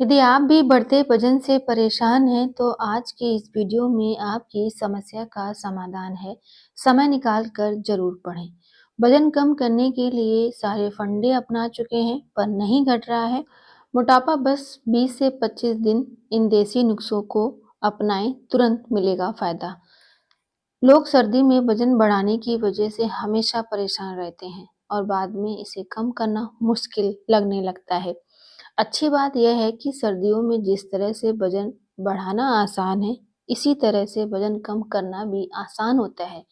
यदि आप भी बढ़ते वजन से परेशान हैं तो आज की इस वीडियो में आपकी समस्या का समाधान है। समय निकाल कर जरूर पढ़ें। वजन कम करने के लिए सारे फंडे अपना चुके हैं पर नहीं घट रहा है। मोटापा बस 20 से 25 दिन। इन देसी नुस्खों को अपनाएं, तुरंत मिलेगा फायदा। लोग सर्दी में वजन बढ़ाने की वजह से हमेशा परेशान रहते हैं और बाद में इसे कम करना मुश्किल लगने लगता है। अच्छी बात यह है कि सर्दियों में जिस तरह से वजन बढ़ाना आसान है, इसी तरह से वजन कम करना भी आसान होता है।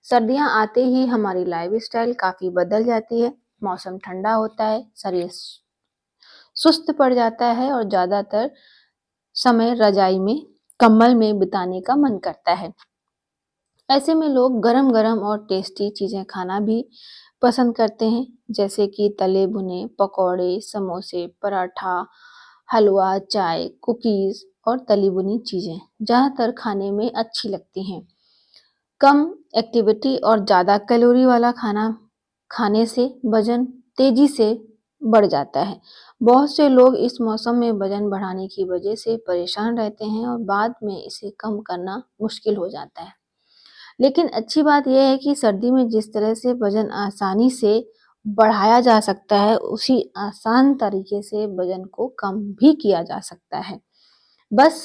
सर्दियां आते ही हमारी लाइफस्टाइल काफी बदल जाती है। मौसम ठंडा होता है, शरीर सुस्त पड़ जाता है और ज्यादातर समय रजाई में, कंबल में बिताने का मन करता है। ऐसे में लोग गरम गरम और टेस्टी चीजें खाना भी पसंद करते हैं, जैसे कि तले भुने पकौड़े, समोसे, पराठा, हलवा, चाय, कुकीज और तली भुनी चीजें ज्यादातर खाने में अच्छी लगती हैं। कम एक्टिविटी और ज्यादा कैलोरी वाला खाना खाने से वजन तेजी से बढ़ जाता है। बहुत से लोग इस मौसम में वजन बढ़ाने की वजह से परेशान रहते हैं और बाद में इसे कम करना मुश्किल हो जाता है। लेकिन अच्छी बात यह है कि सर्दी में जिस तरह से वजन आसानी से बढ़ाया जा सकता है, उसी आसान तरीके से वजन को कम भी किया जा सकता है। बस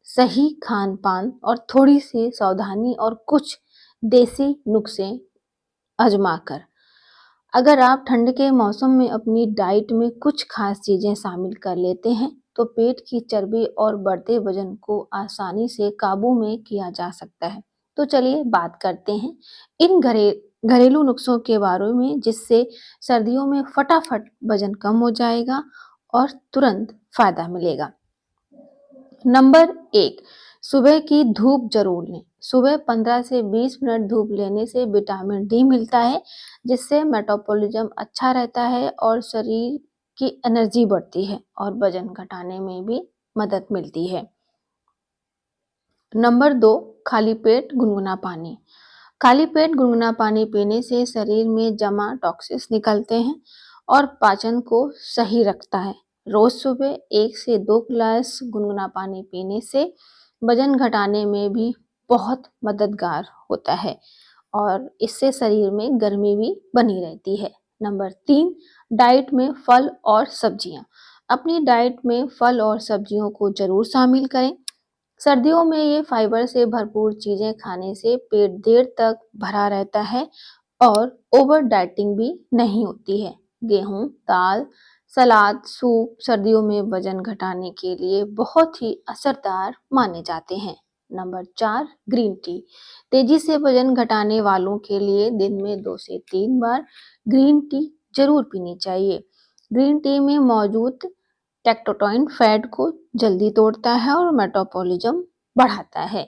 सही खान पान और थोड़ी सी सावधानी और कुछ देसी नुस्खे आजमा कर। अगर आप ठंड के मौसम में अपनी डाइट में कुछ खास चीजें शामिल कर लेते हैं तो पेट की चर्बी और बढ़ते वजन को आसानी से काबू में किया जा सकता है। तो चलिए बात करते हैं इन घरेलू नुस्खों के बारे में, जिससे सर्दियों में फटाफट वजन कम हो जाएगा और तुरंत फायदा मिलेगा। नंबर 1, सुबह की धूप जरूर लें। सुबह 15 से 20 मिनट धूप लेने से विटामिन डी मिलता है, जिससे मेटाबॉलिज्म अच्छा रहता है और शरीर की एनर्जी बढ़ती है और वजन घटाने में भी मदद मिलती है। नंबर 2, खाली पेट गुनगुना पानी। खाली पेट गुनगुना पानी पीने से शरीर में जमा टॉक्सिन्स निकलते हैं और पाचन को सही रखता है। रोज सुबह 1 से 2 गिलास गुनगुना पानी पीने से वजन घटाने में भी बहुत मददगार होता है और इससे शरीर में गर्मी भी बनी रहती है। नंबर 3, डाइट में फल और सब्जियां। अपनी डाइट में फल और सब्जियों को जरूर शामिल करें। सर्दियों में ये फाइबर से भरपूर चीजें खाने से पेट देर तक भरा रहता है और ओवर डाइटिंग भी नहीं होती है। गेहूं, दाल, सलाद, सूप सर्दियों में वजन घटाने के लिए बहुत ही असरदार माने जाते हैं। Number 4, green tea. तेजी से वजन घटाने वालों के लिए दिन में 2 से 3 बार ग्रीन टी जरूर पीनी चाहिए। ग्रीन टी में मौजूद टेक्टोटॉइन फैट को जल्दी तोड़ता है और मेटाबॉलिज्म बढ़ाता है।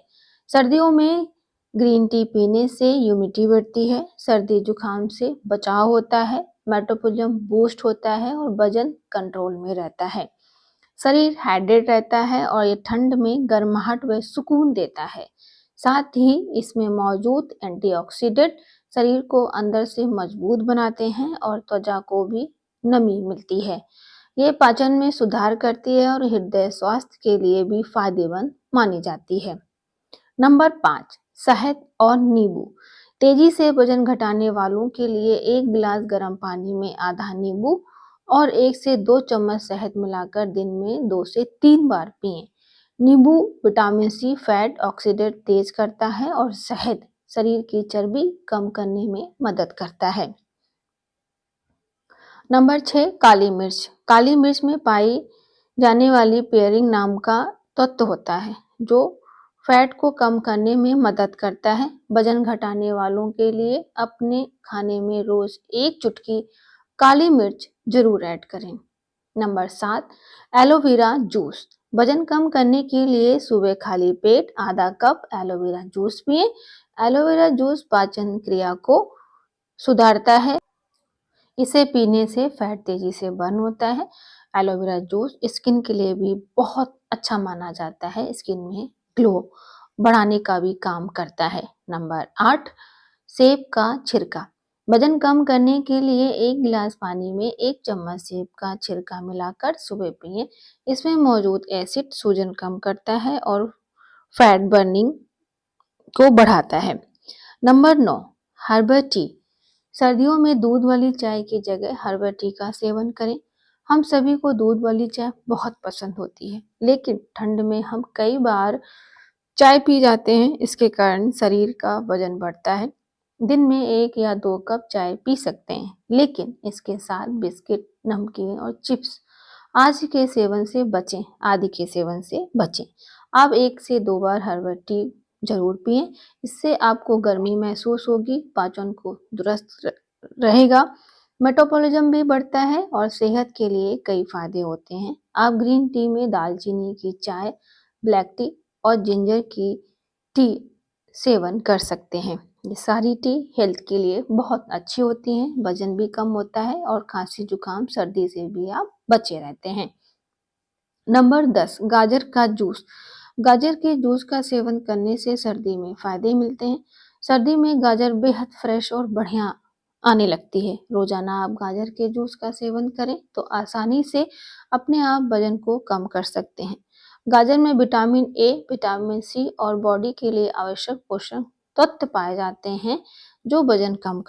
सर्दियों में ग्रीन टी पीने से इम्यूनिटी बढ़ती है, सर्दी जुकाम से बचाव होता है, मेटाबॉलिज्म बूस्ट होता है और वजन कंट्रोल में रहता है। शरीर हाइड्रेट रहता है और ये ठंड में गर्माहट व सुकून देता है। साथ ही इसमें मौजूद एंटीऑक्सीडेंट शरीर को अंदर से मजबूत बनाते हैं और त्वचा को भी नमी मिलती है। ये पाचन में सुधार करती है और हृदय स्वास्थ्य के लिए भी फायदेमंद मानी जाती है। नंबर 5, शहद और नींबू। तेजी से वजन घटाने वालों के लिए 1 गिलास गर्म पानी में आधा नींबू और 1 से 2 चम्मच शहद मिलाकर दिन में 2 से 3 बार पिएं। नींबू विटामिन सी फैट ऑक्सीडेंट तेज करता है और शहद शरीर की चर्बी कम करने में मदद करता है। नंबर 6, काली मिर्च। काली मिर्च में पाई जाने वाली पेयरिंग नाम का तत्व होता है जो फैट को कम करने में मदद करता है। वजन घटाने वालों के लिए अपने खाने में रोज 1 चुटकी काली मिर्च जरूर ऐड करें। Number 7, aloe vera juice. वजन कम करने के लिए सुबह खाली पेट आधा कप एलोवेरा जूस पिएं। एलोवेरा जूस पाचन क्रिया को सुधारता है। इसे पीने से फैट तेजी से बर्न होता है। एलोवेरा जूस स्किन के लिए भी बहुत अच्छा माना जाता है, स्किन में ग्लो बढ़ाने का भी काम करता है। नंबर 8, सेब का छिलका। वजन कम करने के लिए 1 गिलास पानी में 1 चम्मच सेब का छिलका मिलाकर सुबह पिएं। इसमें मौजूद एसिड सूजन कम करता है और फैट बर्निंग को बढ़ाता है। Number 9, herbal tea. सर्दियों में दूध वाली चाय की जगह हर्बल टी का सेवन करें। हम सभी को दूध वाली चाय बहुत पसंद होती है, लेकिन ठंड में हम कई बार चाय पी जाते हैं। इसके कारण शरीर का वजन बढ़ता है। दिन में 1 या 2 कप चाय पी सकते हैं, लेकिन इसके साथ बिस्किट, नमकीन और चिप्स आदि के सेवन से बचें। आप 1 से 2 बार हर्बल टी जरूर पिएं। इससे आपको गर्मी महसूस होगी, पाचन को दुरुस्त रहेगा, मेटाबॉलिज्म भी बढ़ता है और सेहत के लिए कई फायदे होते हैं। आप ग्रीन टी में दालचीनी की चाय, ब्लैक टी और जिंजर की टी सेवन कर सकते हैं। ये सारी टी हेल्थ के लिए बहुत अच्छी होती हैं, वजन भी कम होता है और खांसी जुकाम सर्दी से भी आप बचे रहते हैं। नंबर 10, गाजर का जूस। गाजर के जूस का सेवन करने से सर्दी में फायदे मिलते हैं। सर्दी में गाजर बेहद फ्रेश और बढ़िया आने लगती है। रोजाना आप गाजर के जूस का सेवन करें तो आसानी से अपने आप वजन को कम कर सकते हैं। गाजर में विटामिन ए, विटामिन सी और बॉडी के लिए आवश्यक पोषक तत्व पाए जाते हैं, जो वजन कम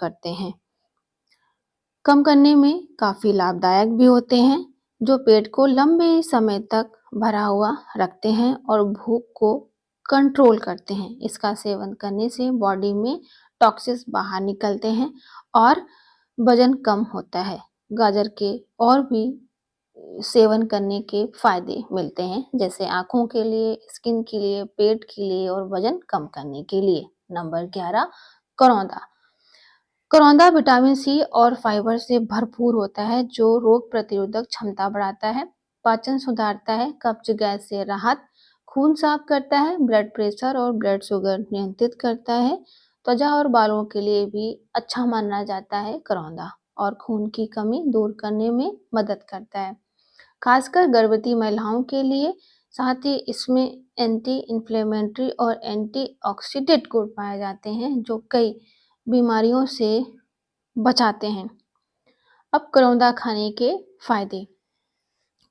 करने में काफी लाभदायक भी होते हैं, जो पेट को लंबे समय तक भरा हुआ रखते हैं और भूख को कंट्रोल करते हैं। इसका सेवन करने से बॉडी में टॉक्सिन्स बाहर निकलते हैं और वजन कम होता है। गाजर के और भी सेवन करने के फायदे मिलते हैं, जैसे आंखों के लिए, स्किन के लिए, पेट के लिए और वजन कम करने के लिए। नंबर 11, करौंदा। करौंदा विटामिन सी और फाइबर से भरपूर होता है, जो रोग प्रतिरोधक क्षमता बढ़ाता है, पाचन सुधारता है, कब्ज गैस से राहत, खून साफ करता है, ब्लड प्रेशर और ब्लड शुगर नियंत्रित करता है। त्वचा और बालों के लिए भी अच्छा माना जाता है करौंदा, और खून की कमी दूर करने में मदद करता है, खासकर गर्भवती महिलाओं के लिए। साथ ही इसमें एंटी इन्फ्लेमेटरी और एंटीऑक्सीडेंट गुण पाए जाते हैं, जो कई बीमारियों से बचाते हैं। अब करौंदा खाने के फायदे।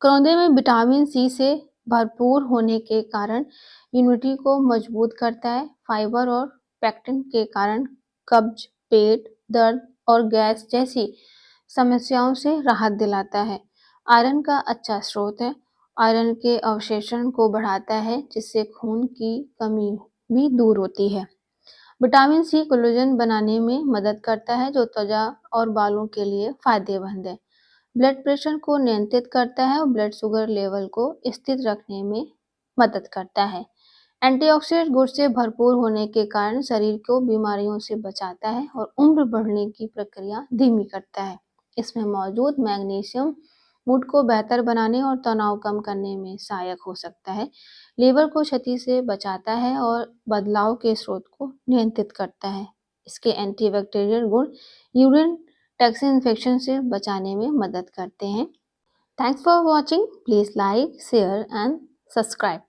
करौंदे में विटामिन सी से भरपूर होने के कारण इम्यूनिटी को मजबूत करता है। फाइबर और पेक्टिन के कारण कब्ज, पेट दर्द और गैस जैसी समस्याओं से राहत दिलाता है। आयरन का अच्छा स्रोत है। आयरन के अवशोषण को बढ़ाता है, जिससे खून की कमी भी दूर होती है। विटामिन सी कोलेजन बनाने में मदद करता है, जो त्वचा और बालों के लिए फायदेमंद है। ब्लड प्रेशर को नियंत्रित करता है और ब्लड शुगर लेवल को स्थिर रखने में मदद करता है। एंटीऑक्सीडेंट गुण से भरपूर होने के कारण शरीर को बीमारियों से बचाता है और उम्र बढ़ने की प्रक्रिया धीमी करता है। इसमें मौजूद मैग्नीशियम मूड को बेहतर बनाने और तनाव कम करने में सहायक हो सकता है। लीवर को क्षति से बचाता है और बदलाव के स्रोत को नियंत्रित करता है। इसके एंटीबैक्टीरियल गुण यूरिन टैक्सी इन्फेक्शन से बचाने में मदद करते हैं। Thanks for watching. Please like, share and subscribe.